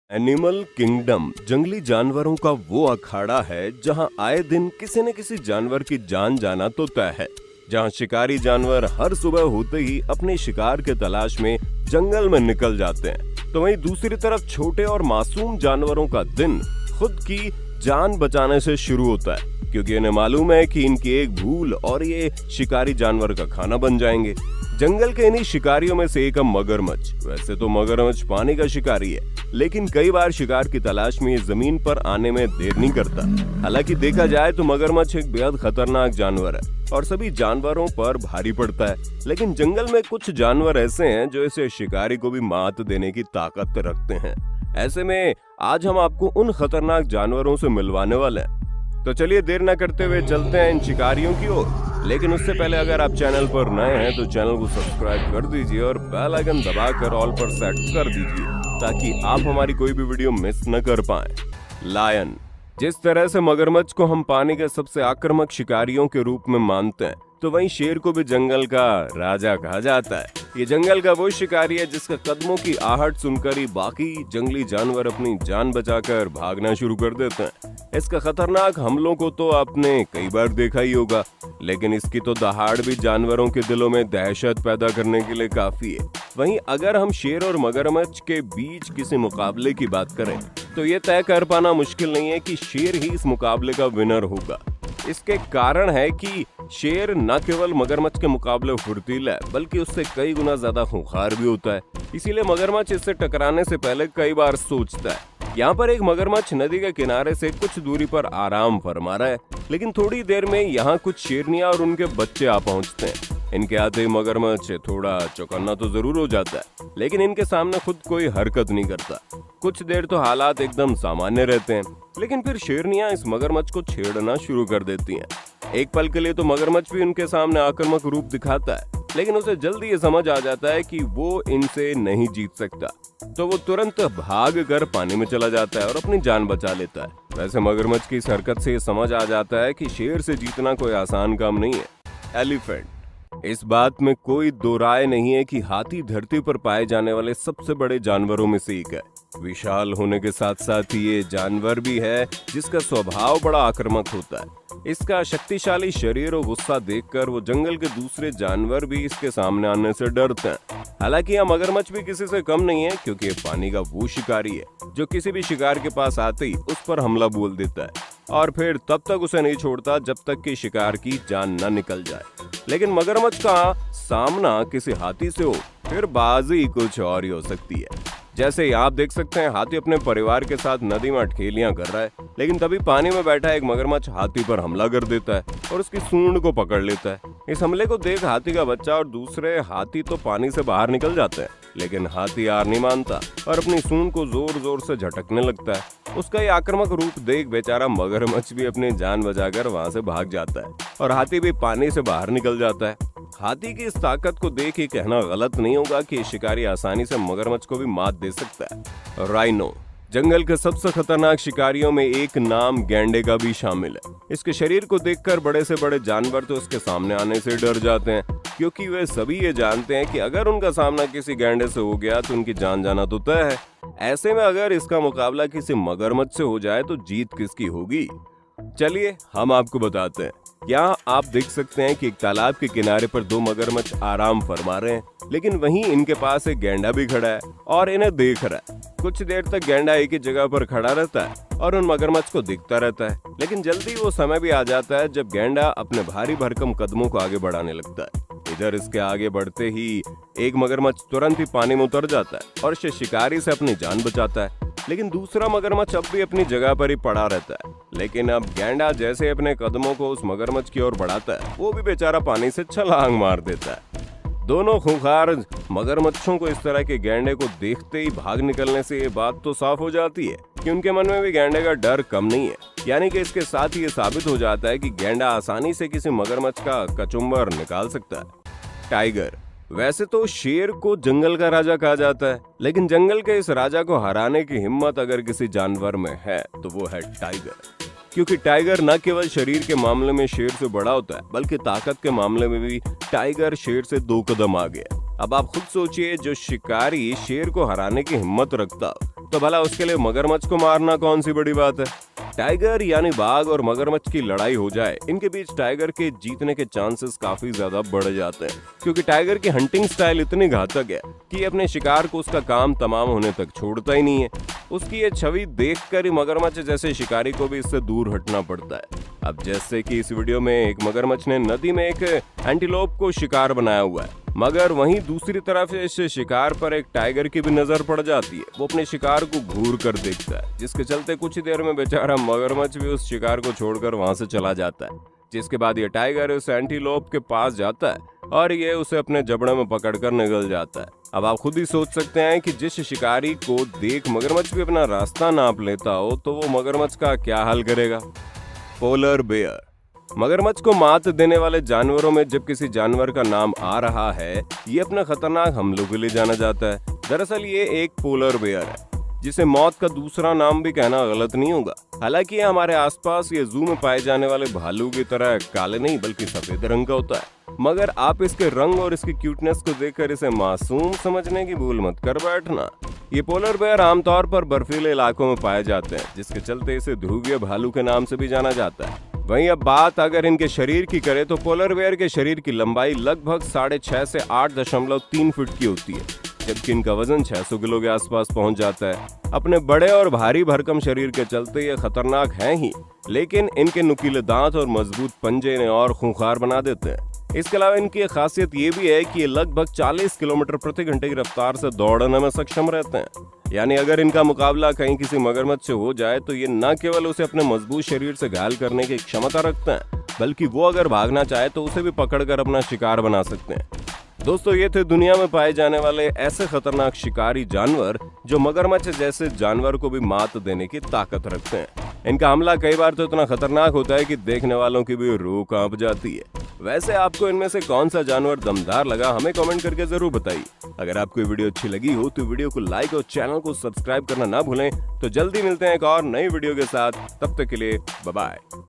Animal kingdom जंगली जानवरों का वो अखाड़ा है जहां आए दिन किसी न किसी जानवर की जान जाना तो तय है। जहां शिकारी जानवर हर सुबह होते ही अपने शिकार के तलाश में जंगल में निकल जाते हैं, तो वहीं दूसरी तरफ छोटे और मासूम जानवरों का दिन खुद की जान बचाने से शुरू होता है, क्योंकि इन्हें मालूम है कि इनकी एक भूल और ये शिकारी जानवर का खाना बन जाएंगे। जंगल के इन्हीं शिकारियों में से एक है मगरमच्छ। वैसे तो मगरमच्छ पानी का शिकारी है, लेकिन कई बार शिकार की तलाश में ये जमीन पर आने में देर नहीं करता। हालांकि देखा जाए तो मगरमच्छ एक बेहद खतरनाक जानवर है और सभी जानवरों पर भारी पड़ता है, लेकिन जंगल में कुछ जानवर ऐसे हैं जो इसे शिकारी को भी मात देने की ताकत रखते हैं। ऐसे में आज हम आपको उन खतरनाक जानवरों से मिलवाने वाले हैं, तो चलिए देर न करते हुए चलते हैं इन शिकारियों की ओर। लेकिन उससे पहले अगर आप चैनल पर नए हैं तो चैनल को सब्सक्राइब कर दीजिए और बेल आइकन दबाकर ऑल पर सेट कर दीजिए, ताकि आप हमारी कोई भी वीडियो मिस न कर पाएं। लायन। जिस तरह से मगरमच्छ को हम पानी के सबसे आक्रामक शिकारियों के रूप में मानते हैं, तो वहीं शेर को भी जंगल का राजा कहा जाता है। ये जंगल का वो शिकारी है जिसका कदमों की आहट सुनकर ही बाकी जंगली जानवर अपनी जान बचाकर भागना शुरू कर देते हैं। इसका खतरनाक हमलों को तो आपने कई बार देखा ही होगा, लेकिन इसकी तो दहाड़ भी जानवरों के दिलों में दहशत पैदा करने के लिए काफी है। वहीं अगर हम शेर और मगरमच्छ के बीच किसी मुकाबले की बात करें, तो ये तय कर पाना मुश्किल नहीं है कि शेर ही इस मुकाबले का विनर होगा। इसके कारण है कि शेर न केवल मगरमच्छ के मुकाबले फुर्तीला है, बल्कि उससे कई गुना ज्यादा खूंखार भी होता है। इसीलिए मगरमच्छ इससे टकराने से पहले कई बार सोचता है। यहाँ पर एक मगरमच्छ नदी के किनारे से कुछ दूरी पर आराम फरमा रहा है, लेकिन थोड़ी देर में यहाँ कुछ शेरनियां और उनके बच्चे आ पहुँचते हैं। इनके आते ही मगरमच्छ थोड़ा चौकन्ना तो जरूर हो जाता है, लेकिन इनके सामने खुद कोई हरकत नहीं करता। कुछ देर तो हालात एकदम सामान्य रहते हैं, लेकिन फिर शेरनियां इस मगरमच्छ को छेड़ना शुरू कर देती हैं। एक पल के लिए तो मगरमच्छ भी उनके सामने आक्रामक रूप दिखाता है, लेकिन उसे जल्दी ये समझ आ जाता है कि वो इनसे नहीं जीत सकता, तो वो तुरंत भाग कर पानी में चला जाता है और अपनी जान बचा लेता है। वैसे मगरमच्छ की इस हरकत से ये समझ आ जाता है कि शेर से जीतना कोई आसान काम नहीं है। एलिफेंट। इस बात में कोई दो राय नहीं है कि हाथी धरती पर पाए जाने वाले सबसे बड़े जानवरों में से एक है। विशाल होने के साथ साथ ये जानवर भी है जिसका स्वभाव बड़ा आक्रामक होता है। इसका शक्तिशाली शरीर और गुस्सा देखकर वो जंगल के दूसरे जानवर भी इसके सामने आने से डरते हैं। हालांकि यह मगरमच्छ भी किसी से कम नहीं है, क्योंकि पानी का वो शिकारी है जो किसी भी शिकार के पास आते ही उस पर हमला बोल देता है और फिर तब तक उसे नहीं छोड़ता जब तक कि शिकार की जान न निकल जाए। लेकिन मगरमच्छ का सामना किसी हाथी से हो, फिर बाजी कुछ और ही हो सकती है। जैसे आप देख सकते हैं, हाथी अपने परिवार के साथ नदी में अठखेलियां कर रहा है, लेकिन तभी पानी में बैठा एक मगरमच्छ हाथी पर हमला कर देता है और उसकी सूंड को पकड़ लेता है। इस हमले को देख हाथी का बच्चा और दूसरे हाथी तो पानी से बाहर निकल जाते हैं, लेकिन हाथी हार नहीं मानता और अपनी सूंड को जोर जोर से झटकने लगता है। उसका ये आक्रामक रूप देख बेचारा मगरमच्छ भी अपनी जान बचाकर वहां से भाग जाता है और हाथी भी पानी से बाहर निकल जाता है। हाथी की इस ताकत को देख ये कहना गलत नहीं होगा कि शिकारी आसानी से मगरमच्छ को भी मात दे सकता है। राइनो। जंगल के सबसे खतरनाक शिकारियों में एक नाम गैंडे का भी शामिल है। इसके शरीर को देखकर बड़े से बड़े जानवर तो इसके सामने आने से डर जाते हैं, क्योंकि वे सभी ये जानते हैं कि अगर उनका सामना किसी गैंडे से हो गया तो उनकी जान जाना तो तय है। ऐसे में अगर इसका मुकाबला किसी मगरमच्छ से हो जाए तो जीत किसकी होगी? चलिए हम आपको बताते हैं। यहाँ आप देख सकते हैं कि एक तालाब के किनारे पर दो मगरमच्छ आराम फरमा रहे हैं, लेकिन वहीं इनके पास एक गैंडा भी खड़ा है और इन्हें देख रहा है। कुछ देर तक गैंडा एक ही जगह पर खड़ा रहता है और उन मगरमच्छ को दिखता रहता है, लेकिन जल्दी वो समय भी आ जाता है जब गैंडा अपने भारी भरकम कदमों को आगे बढ़ाने लगता है। इधर इसके आगे बढ़ते ही एक मगरमच्छ तुरंत ही पानी में उतर जाता है और इसे शिकारी से अपनी जान बचाता है, लेकिन दूसरा मगरमच्छ अब भी अपनी जगह पर ही पड़ा रहता है। लेकिन अब गैंडा जैसे अपने कदमों को उस मगरमच्छ की ओर बढ़ाता है, वो भी बेचारा पानी से छलांग मार देता है। दोनों खूंखार मगरमच्छों को इस तरह के गैंडे को देखते ही भाग निकलने से ये बात तो साफ हो जाती है कि उनके मन में भी गैंडे का डर कम नहीं है। यानी कि इसके साथ ही ये साबित हो जाता है कि गैंडा आसानी से किसी मगरमच्छ का कचुम्बर निकाल सकता है। टाइगर। वैसे तो शेर को जंगल का राजा कहा जाता है, लेकिन जंगल के इस राजा को हराने की हिम्मत अगर किसी जानवर में है तो वो है टाइगर। क्योंकि टाइगर न केवल शरीर के मामले में शेर से बड़ा होता है, बल्कि ताकत के मामले में भी टाइगर शेर से 2 कदम आगे है। अब आप खुद सोचिए, जो शिकारी शेर को हराने की हिम्मत रखता तो भला उसके लिए मगरमच्छ को मारना कौन सी बड़ी बात है। टाइगर यानी बाघ और मगरमच्छ की लड़ाई हो जाए, इनके बीच टाइगर के जीतने के चांसेस काफी ज्यादा बढ़ जाते हैं, क्योंकि टाइगर की हंटिंग स्टाइल इतनी घातक है कि अपने शिकार को उसका काम तमाम होने तक छोड़ता ही नहीं है। उसकी ये छवि देखकर ही मगरमच्छ जैसे शिकारी को भी इससे दूर हटना पड़ता है। अब जैसे कि इस वीडियो में एक मगरमच्छ ने नदी में एक एंटीलोप को शिकार बनाया हुआ है, मगर वहीं दूसरी तरफ इस शिकार पर एक टाइगर की भी नजर पड़ जाती है। वो अपने शिकार को घूर कर देखता है, जिसके चलते कुछ ही देर में बेचारा मगरमच्छ भी उस शिकार को छोड़कर वहां से चला जाता है। जिसके बाद ये टाइगर उस एंटीलोप के पास जाता है और ये उसे अपने जबड़े में पकड़कर निकल जाता है। अब आप खुद ही सोच सकते हैं कि जिस शिकारी को देख मगरमच्छ भी अपना रास्ता नाप लेता हो, तो वो मगरमच्छ का क्या हाल करेगा। Polar bear. मगरमच्छ को मात देने वाले जानवरों में जब किसी जानवर का नाम आ रहा है, ये अपने खतरनाक हमलों के लिए जाना जाता है। दरअसल ये एक पोलर बेयर है, जिसे मौत का दूसरा नाम भी कहना गलत नहीं होगा। हालांकि हमारे आसपास ये जू में पाए जाने वाले भालू की तरह काले नहीं बल्कि सफेद रंग का होता है, मगर आप इसके रंग और इसकी क्यूटनेस को देखकर इसे मासूम समझने की भूल मत कर बैठना। ये पोलर बेयर आमतौर पर बर्फीले इलाकों में पाए जाते हैं, जिसके चलते इसे ध्रुवीय भालू के नाम से भी जाना जाता है। वहीं अब बात अगर इनके शरीर की करें, तो पोलर बेयर के शरीर की लंबाई लगभग 6.5 से 8.3 फीट की होती है, जबकि इनका वजन 600 किलो के आसपास पहुंच जाता है। अपने बड़े और भारी भरकम शरीर के चलते ये खतरनाक हैं ही, लेकिन इनके नुकीले दांत और मजबूत पंजे इन्हें और खूंखार बना देते हैं। इसके अलावा इनकी खासियत ये भी है कि ये लगभग 40 किलोमीटर प्रति घंटे की रफ्तार से दौड़ने में सक्षम रहते हैं। यानी अगर इनका मुकाबला कहीं किसी मगरमच्छ से हो जाए, तो ये न केवल उसे अपने मजबूत शरीर से घायल करने की क्षमता रखते हैं, बल्कि वो अगर भागना चाहे तो उसे भी पकड़कर अपना शिकार बना सकते हैं। दोस्तों, ये थे दुनिया में पाए जाने वाले ऐसे खतरनाक शिकारी जानवर जो मगरमच्छ जैसे जानवर को भी मात देने की ताकत रखते हैं। इनका हमला कई बार तो इतना खतरनाक होता है कि देखने वालों की भी रूह कांप जाती है। वैसे आपको इनमें से कौन सा जानवर दमदार लगा, हमें कमेंट करके जरूर बताइए। अगर आपको ये वीडियो अच्छी लगी हो तो वीडियो को लाइक और चैनल को सब्सक्राइब करना ना भूलें। तो जल्दी मिलते हैं एक और नई वीडियो के साथ, तब तक के लिए बाय बाय।